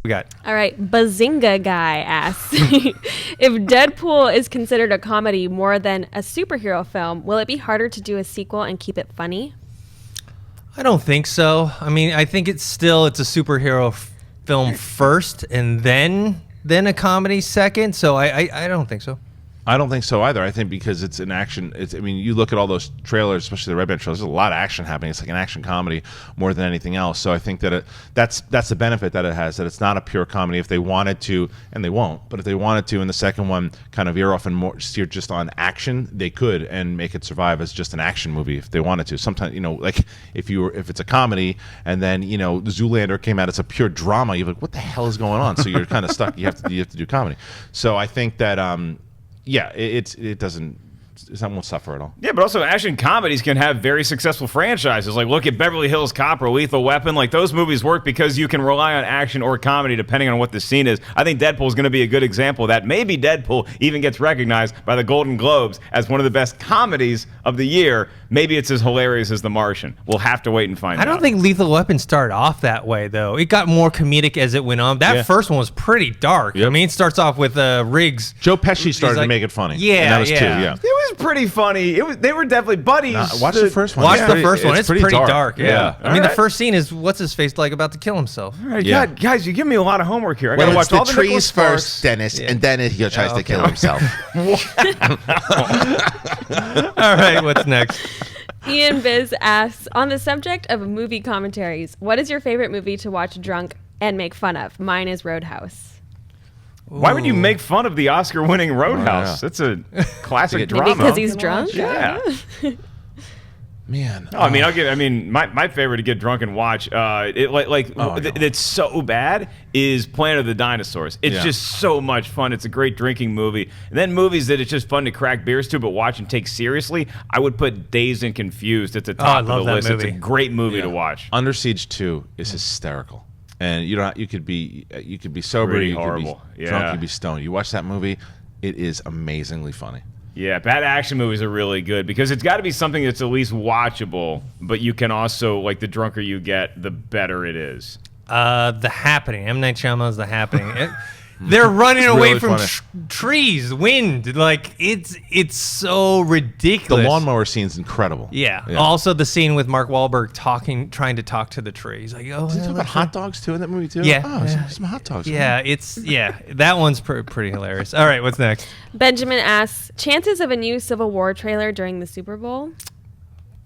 We got. All right, Bazinga Guy asks, if Deadpool is considered a comedy more than a superhero film, will it be harder to do a sequel and keep it funny? I don't think so. I mean, I think it's a superhero film first and then a comedy second. So I don't think so. I don't think so either. I think because it's an action. I mean, you look at all those trailers, especially the Red Band trailers. There's a lot of action happening. It's like an action comedy more than anything else. So I think that that's the benefit that it has. That it's not a pure comedy. If they wanted to, and they won't, but if they wanted to, in the second one, kind of veer off and more steer just on action, they could and make it survive as just an action movie if they wanted to. Sometimes, like if it's a comedy and then Zoolander came out, it's a pure drama. You're like, what the hell is going on? So you're kind of stuck. You have to do comedy. So I think that. Yeah, it won't suffer at all. Yeah, but also action comedies can have very successful franchises. Like, look at Beverly Hills Cop or Lethal Weapon. Like, those movies work because you can rely on action or comedy depending on what the scene is. I think Deadpool is going to be a good example of that. Maybe Deadpool even gets recognized by the Golden Globes as one of the best comedies of the year. Maybe it's as hilarious as The Martian. We'll have to wait and find out. I don't think Lethal Weapon started off that way, though. It got more comedic as it went on. That first one was pretty dark. Yep. I mean, it starts off with Riggs. Joe Pesci started to make it funny. Yeah, and that was 2, It was pretty funny. They were definitely buddies. Watch the first one. Watch the first one. It's pretty dark. Yeah. I mean, the first scene is what's his face like about to kill himself. All right, God, guys, you give me a lot of homework here. I gotta watch the all the trees first, Dennis, and then he tries to kill himself. All right, what's next? Ian Biz asks, on the subject of movie commentaries, what is your favorite movie to watch drunk and make fun of? Mine is Roadhouse. Why would you make fun of the Oscar-winning Roadhouse? That's a classic drama. Maybe because he's drunk? Yeah. Man. No, I mean, my favorite to get drunk and watch, it's so bad, is Planet of the Dinosaurs. It's just so much fun. It's a great drinking movie. And then movies that it's just fun to crack beers to, but watch and take seriously, I would put Dazed and Confused at the top of the list. Movie. It's a great movie to watch. Under Siege 2 is hysterical. And you could be sober, Pretty you horrible. could be drunk, you could be stoned. You watch that movie, it is amazingly funny. Yeah, bad action movies are really good because it's got to be something that's at least watchable, but you can also, like, the drunker you get, the better it is. The Happening. M. Night Shyamalan's The Happening. They're running away from trees, wind. Like, it's so ridiculous. The lawnmower scene's incredible. Yeah. Also, the scene with Mark Wahlberg trying to talk to the tree. He's like, Does he talk about hot dogs, too, in that movie, too? Yeah. Oh, some hot dogs. Yeah, that one's pretty hilarious. All right, what's next? Benjamin asks, chances of a new Civil War trailer during the Super Bowl?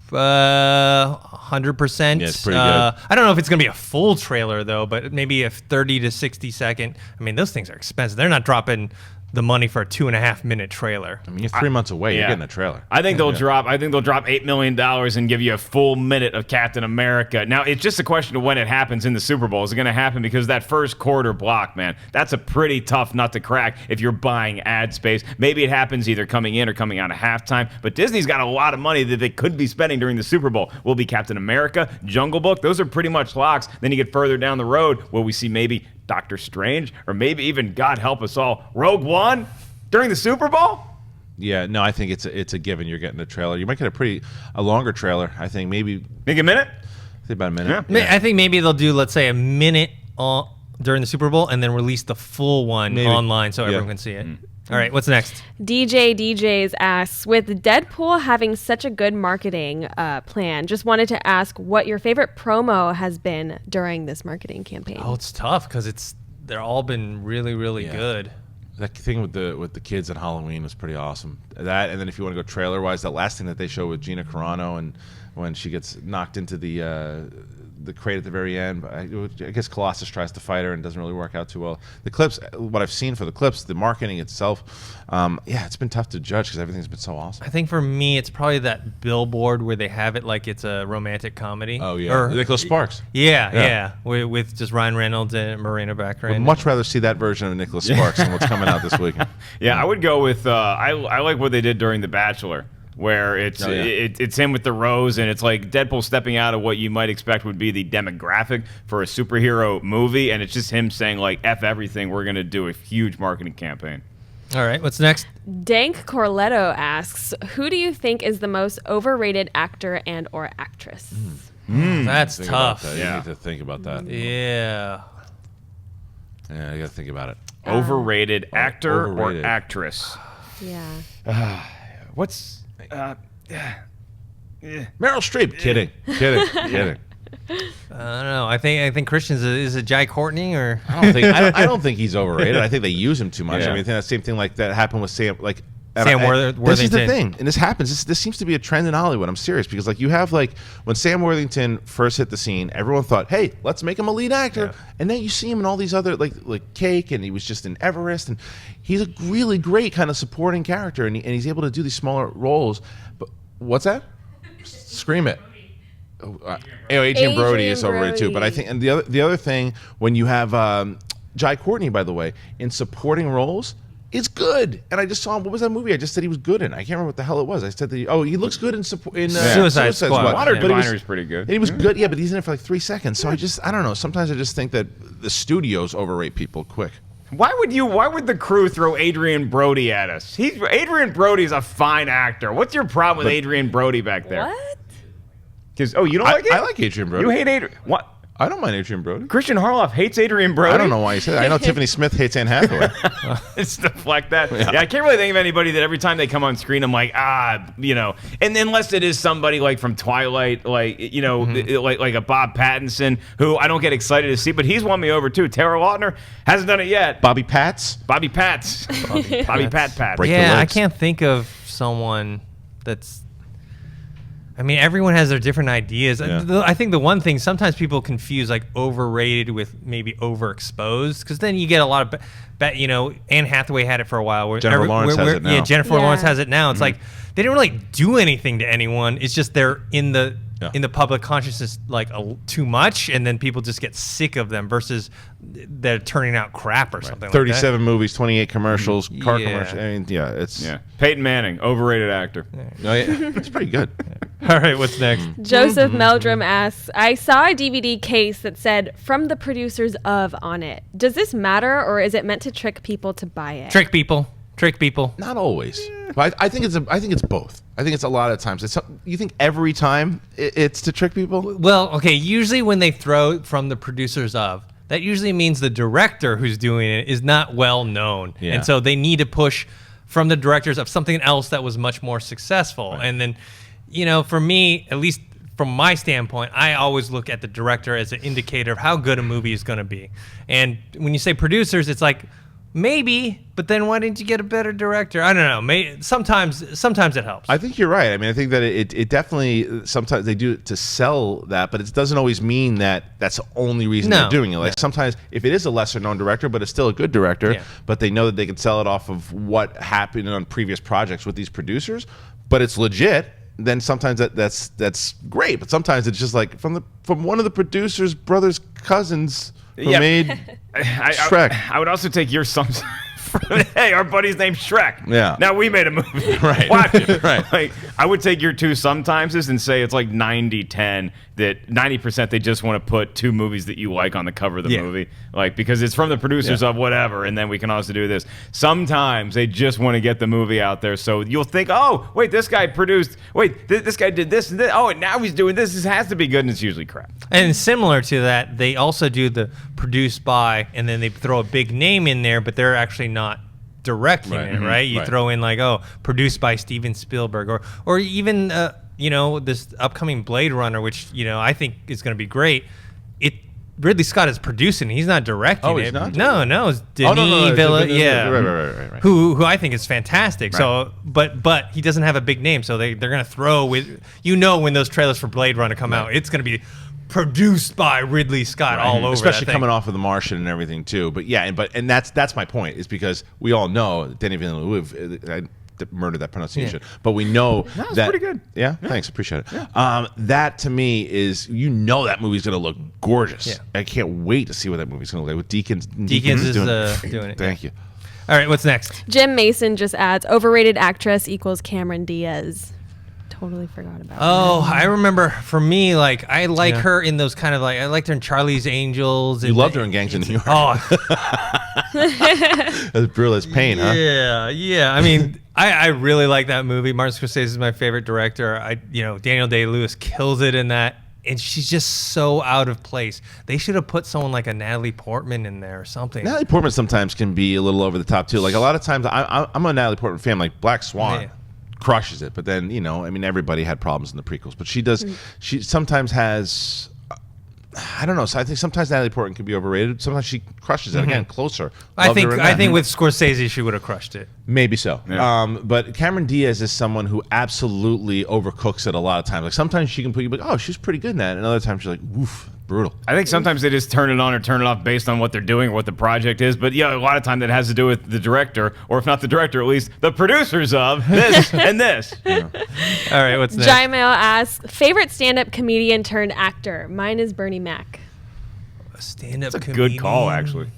100%. Yeah, it's pretty good. I don't know if it's going to be a full trailer, though, but maybe a 30 to 60 second. I mean, those things are expensive. They're not dropping the money for a 2.5-minute trailer. I mean, you're 3 months away. You're getting a trailer. I think they'll drop $8 million and give you a full minute of Captain America. Now, it's just a question of when it happens in the Super Bowl. Is it going to happen? Because that first quarter block, man, that's a pretty tough nut to crack if you're buying ad space. Maybe it happens either coming in or coming out of halftime, but Disney's got a lot of money that they could be spending during the Super Bowl. Will be Captain America, Jungle Book. Those are pretty much locks. Then you get further down the road where we see maybe Doctor Strange, or maybe even, God help us all, Rogue One during the Super Bowl? Yeah, no, I think it's a given you're getting a trailer. You might get a longer trailer. I think maybe a minute? I think about a minute. Yeah. I think maybe they'll do, let's say, a minute during the Super Bowl and then release the full one online so everyone can see it. All right, what's next? DJs asks, with Deadpool having such a good marketing plan, just wanted to ask what your favorite promo has been during this marketing campaign. Oh, it's tough because they're all been really, really good. That thing with the kids at Halloween was pretty awesome. That, and then if you want to go trailer wise, that last thing that they show with Gina Carano and when she gets knocked into the crate at the very end. I guess Colossus tries to fight her and doesn't really work out too well. The clips, what I've seen for the clips, the marketing itself, it's been tough to judge because everything's been so awesome. I think for me, it's probably that billboard where they have it like it's a romantic comedy. Oh yeah, or Nicholas Sparks. Yeah. With just Ryan Reynolds and Marina Baccarin. I'd much rather see that version of Nicholas Sparks than what's coming out this weekend. Yeah, I would go with I like what they did during The Bachelor, where it's him with the rose, and it's like Deadpool stepping out of what you might expect would be the demographic for a superhero movie, and it's just him saying, like, F everything, we're going to do a huge marketing campaign. All right, what's next? Dank Corletto asks, who do you think is the most overrated actor and or actress? That's tough. You need to think about that. Yeah. Yeah, I got to think about it. Overrated actor overrated. or actress? Yeah. What's Meryl Streep. Kidding. Kidding. I don't know. I think Christian's is it Jai Courtney or I don't think he's overrated. I think they use him too much. Yeah. I mean, I think that same thing like that happened with Sam. Like Sam This is the Worthington. thing, and this happens. This seems to be a trend in Hollywood. I'm serious because like you have like when Sam Worthington first hit the scene, everyone thought, "Hey, let's make him a lead actor." Yeah. And then you see him in all these other like Cake, and he was just in Everest, and he's a really great kind of supporting character, and he's able to do these smaller roles. But what's that? Scream it. Adrian Brody is overrated too. But I think, and the other thing, when you have Jai Courtney, by the way, in supporting roles, is good. And I just saw him. What was that movie? I just said he was good in. I can't remember what the hell it was. I said that. He looks good in Suicide Squad. Water Yeah. Diviner is pretty good. And he was good. Yeah, but he's in it for like 3 seconds. So I don't know. Sometimes I just think that the studios overrate people quick. Why would the crew throw Adrian Brody at us? Adrian Brody's a fine actor. What's your problem with Adrian Brody back there? What? Because you don't like it? I like Adrian Brody. You hate Adrian. What? I don't mind Adrian Brody. Christian Harloff hates Adrian Brody. I don't know why you said that. I know Tiffany Smith hates Anne Hathaway. It's stuff like that. Yeah, I can't really think of anybody that every time they come on screen, I'm like, and unless it is somebody like from Twilight, like, like a Bob Pattinson, who I don't get excited to see, but he's won me over too. Taylor Lautner hasn't done it yet. Bobby Pats. Bobby Pats. Bobby Pat. Break the Yeah, I legs. can't think of someone that's. I mean, everyone has their different ideas. Yeah. I think the one thing sometimes people confuse like overrated with maybe overexposed, because then you get a lot of, Anne Hathaway had it for a while. Where Jennifer Lawrence has it now. Yeah, Jennifer Yeah. Lawrence has it now. It's like they didn't really do anything to anyone. It's just they're in the public consciousness like too much, and then people just get sick of them versus they're turning out crap or something. 37 movies, 28 commercials, car Yeah. commercials. I mean, it's Peyton Manning, overrated actor. it's pretty good. Like that. All right, what's next? Joseph Meldrum asks, I saw a DVD case that said "From the producers of" on it. Does this matter, or is it meant to trick people to buy it? Trick people. Not always. But I think it's both. I think it's a lot of times. You think every time it's to trick people? Well, okay, usually when they throw from the producers of, that usually means the director who's doing it is not well known. Yeah. And so they need to push from the directors of something else that was much more successful. Right. And then, for me, at least from my standpoint, I always look at the director as an indicator of how good a movie is going to be. And when you say producers, it's like, maybe, but then why didn't you get a better director? I don't know. Sometimes it helps. I think you're right. I mean, I think that it definitely, sometimes they do it to sell that, but it doesn't always mean that that's the only reason No. they're doing it. Like sometimes if it is a lesser known director, but it's still a good director, Yeah. but they know that they can sell it off of what happened on previous projects with these producers, but it's legit, then sometimes that's great. But sometimes it's just like from one of the producers' brother's cousins who made Shrek. I would also take your sums. Hey, our buddy's named Shrek. Yeah. Now we made a movie. Right. Watch it. Right. Like, I would take your two sometimes's and say it's like 90-10, that 90% they just want to put two movies that you like on the cover of the movie. Like, because it's from the producers of whatever, and then we can also do this. Sometimes they just want to get the movie out there. So you'll think, oh, wait, this guy produced, this guy did this and this. Oh, and now he's doing this. This has to be good, and it's usually crap. And similar to that, they also do the produced by, and then they throw a big name in there, but they're actually not directing it, right? You throw in like, produced by Steven Spielberg, or even this upcoming Blade Runner, which I think is going to be great. Ridley Scott is producing; he's not directing Oh, he's it. not? No. It's Denis Villeneuve, Right. who I think is fantastic. Right. So, but he doesn't have a big name, so they're going to throw with when those trailers for Blade Runner come out, it's going to be produced by Ridley Scott all over, especially that thing. coming off of The Martian and everything too. But yeah, and that's my point, is because we all know Denis Villeneuve. I murdered that pronunciation, but we know That was that pretty good. Yeah, thanks, appreciate it. Yeah. That to me is that movie's going to look gorgeous. Yeah. I can't wait to see what that movie's going to look like with Deakins. Deakins is doing it. Thank you. All right, what's next? Jim Mason just adds, overrated actress equals Cameron Diaz. Totally forgot about Oh, I remember. For me, like I like her in those kind of like I liked her in Charlie's Angels. You loved her in Gangs of New York. Oh, As brutal as pain, huh? yeah. I mean, I really like that movie. Martin Scorsese is my favorite director. Daniel Day-Lewis kills it in that. and she's just so out of place. They should have put someone like a Natalie Portman in there or something. Natalie Portman sometimes can be a little over the top too. Like a lot of times, I'm a Natalie Portman fan. Like Black Swan. Yeah. Crushes it, but then everybody had problems in the prequels, but she does. She sometimes has. I don't know. So I think sometimes Natalie Portman can be overrated. Sometimes she crushes it. Again, Closer. I think with Scorsese she would have crushed it. Maybe so. Yeah. But Cameron Diaz is someone who absolutely overcooks it a lot of times. Like sometimes she can put you like, oh, she's pretty good in that, and other times she's like, oof, brutal. I think sometimes they just turn it on or turn it off based on what they're doing or what the project is. But yeah, a lot of time that has to do with the director, or if not the director, at least the producers of this and this. All right, what's next? Jaimel asks, favorite stand-up comedian turned actor. Mine is Bernie Mac. A stand-up That's a comedian. good call, actually.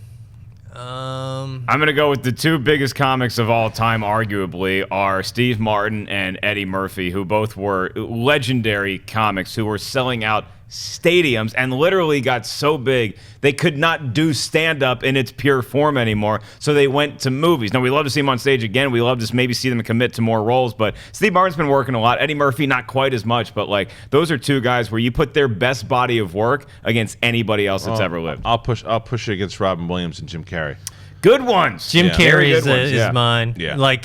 I'm going to go with the two biggest comics of all time, arguably, are Steve Martin and Eddie Murphy, who both were legendary comics who were selling out stadiums and literally got so big they could not do stand-up in its pure form anymore, so they went to movies. Now, we love to see them on stage again. We love to maybe see them commit to more roles, but Steve Martin's been working a lot. Eddie Murphy, not quite as much, but like those are two guys where you put their best body of work against anybody else that's ever lived. I'll push it against Robin Williams and Jim Carrey. Good ones. Jim Carrey Very good ones, is mine. Yeah. Like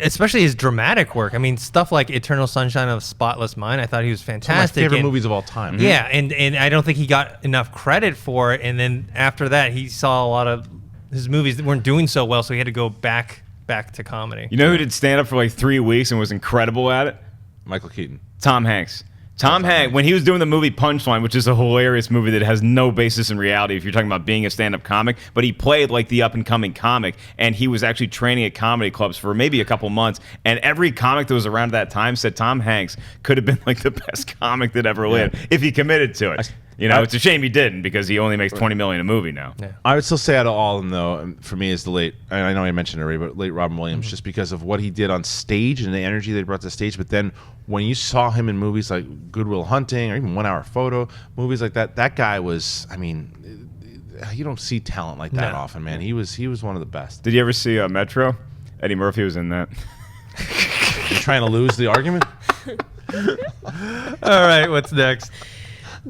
especially his dramatic work. I mean, stuff like Eternal Sunshine of the Spotless Mind. I thought he was Some of my fantastic. favorite And- movies of all time. Yeah, and I don't think he got enough credit for it. And then after that, he saw a lot of his movies that weren't doing so well, so he had to go back to comedy. You know who did stand-up for like 3 weeks and was incredible at it? Michael Keaton. Tom Hanks. Tom Hanks, when he was doing the movie Punchline, which is a hilarious movie that has no basis in reality if you're talking about being a stand-up comic, but he played like the up-and-coming comic, and he was actually training at comedy clubs for maybe a couple months, and every comic that was around at that time said Tom Hanks could have been like the best comic that ever lived if he committed to it. It's a shame he didn't, because he only makes $20 million a movie now. Yeah. I would still say out of all of them, though, for me is the late, and I know I mentioned it already, but late Robin Williams, just because of what he did on stage and the energy they brought to the stage. But then when you saw him in movies like Good Will Hunting or even 1 Hour Photo, movies like that guy was, I mean, you don't see talent like that often, man. He was one of the best. Did you ever see Metro? Eddie Murphy was in that. You trying to lose the argument? All right, what's next?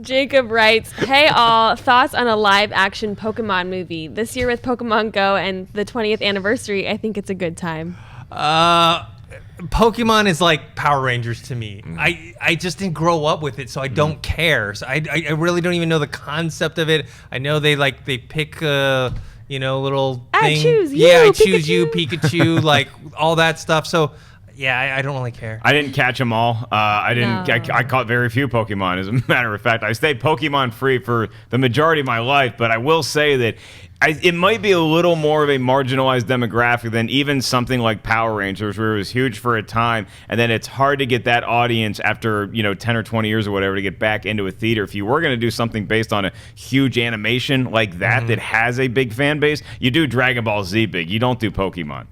Jacob writes, hey all, thoughts on a live-action Pokemon movie? This year with Pokemon Go and the 20th anniversary, I think it's a good time. Pokemon is like Power Rangers to me. I just didn't grow up with it, so I don't care. So I really don't even know the concept of it. I know they pick little thing. I choose you, I Pikachu. choose you, Pikachu, like all that stuff. So yeah, I don't really care. I didn't catch them all. I caught very few Pokemon. As a matter of fact, I stayed Pokemon free for the majority of my life. But I will say that it might be a little more of a marginalized demographic than even something like Power Rangers, where it was huge for a time, and then it's hard to get that audience after 10 or 20 years or whatever to get back into a theater. If you were going to do something based on a huge animation like that that has a big fan base, you do Dragon Ball Z big. You don't do Pokemon.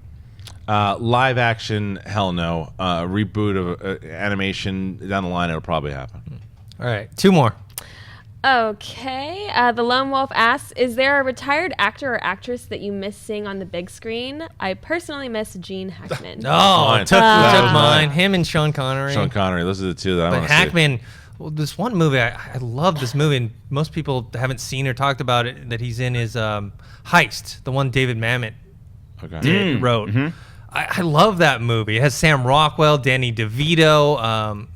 Live action, hell no. Reboot of animation down the line, it'll probably happen. All right, 2 more. Okay. The Lone Wolf asks, is there a retired actor or actress that you miss seeing on the big screen? I personally miss Gene Hackman. Oh, took mine. Him and Sean Connery. Sean Connery, those are the two that I But want to see. Hackman, well, this one movie, I love this movie, and most people haven't seen or talked about it, that he's in is Heist, the one David Mamet wrote. I love that movie. It has Sam Rockwell, Danny DeVito.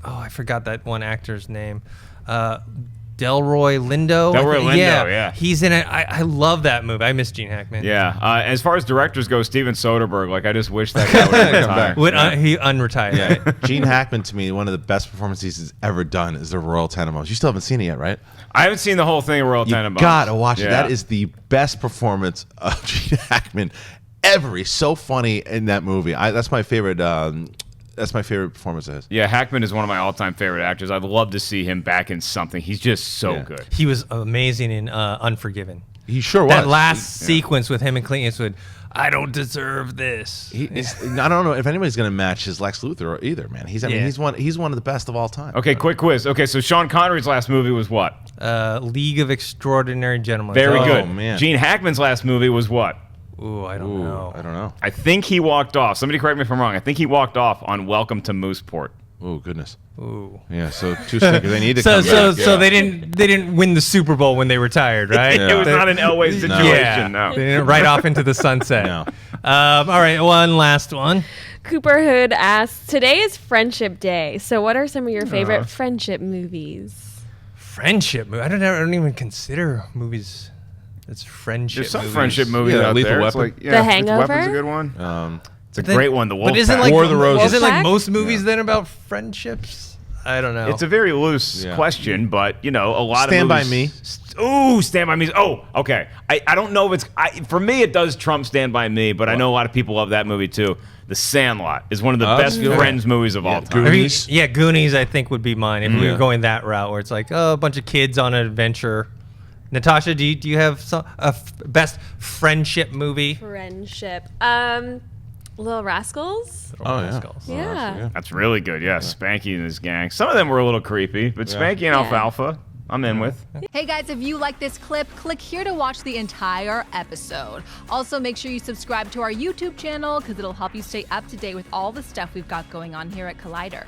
I forgot that one actor's name. Delroy Lindo. Yeah. He's in it. I love that movie. I miss Gene Hackman. Yeah. As far as directors go, Steven Soderbergh, I just wish that guy would Come back. retire. He unretired. Yeah, Gene Hackman, to me, one of the best performances he's ever done is the Royal Tenenbaums. You still haven't seen it yet, right? I haven't seen the whole thing of Royal Tenenbaums. You gotta watch it. Yeah. That is the best performance of Gene Hackman ever. He's so funny in that movie. That's my favorite. That's my favorite performance of his. Yeah, Hackman is one of my all-time favorite actors. I'd love to see him back in something. He's just so good. He was amazing in Unforgiven. He sure was. That last sequence with him and Clint Eastwood. I don't deserve this. I don't know if anybody's going to match his Lex Luthor either, man. He's one of the best of all time. Okay, quick quiz. Okay, so Sean Connery's last movie was what? League of Extraordinary Gentlemen. Very good. Man. Gene Hackman's last movie was what? Ooh, I don't know. I don't know. I think he walked off. Somebody correct me if I'm wrong. I think he walked off on Welcome to Mooseport. Oh goodness. Ooh. Yeah. So two stinkers. They need to So come back. so yeah. they didn't win the Super Bowl when they retired, right? Yeah. It was not an Elway situation. Yeah. No. They didn't right off into the sunset. No. All right, one last one. Cooper Hood asks, today is Friendship Day. So what are some of your favorite friendship movies? Friendship movie. I don't even consider movies. It's friendship. There's some movies. friendship movies Yeah, out Lethal there. It's Weapon. like, yeah, The Lethal Hangover? Weapon's a good one. It's a Then- great one. The Wolf But isn't Pack. like War of the Roses. Isn't like Wolfpack? most movies then about friendships? I don't know. It's a very loose Yeah. question, but a lot Stand of By movies. Ooh, Stand By Me. Oh, okay. I don't know if it's for me. It does trump Stand By Me, but I know a lot of people love that movie too. The Sandlot is one of the best good. Friends movies of all time. Goonies. Goonies. I think would be mine if we were going that route, where it's like a bunch of kids on an adventure. Natasha, do you have best friendship movie? Friendship. Little Rascals? Oh yeah. Rascals. Yeah. That's really good. Yeah, Spanky and his gang. Some of them were a little creepy, but Spanky and Alfalfa, I'm in with. Hey guys, if you like this clip, click here to watch the entire episode. Also, make sure you subscribe to our YouTube channel because it'll help you stay up to date with all the stuff we've got going on here at Collider.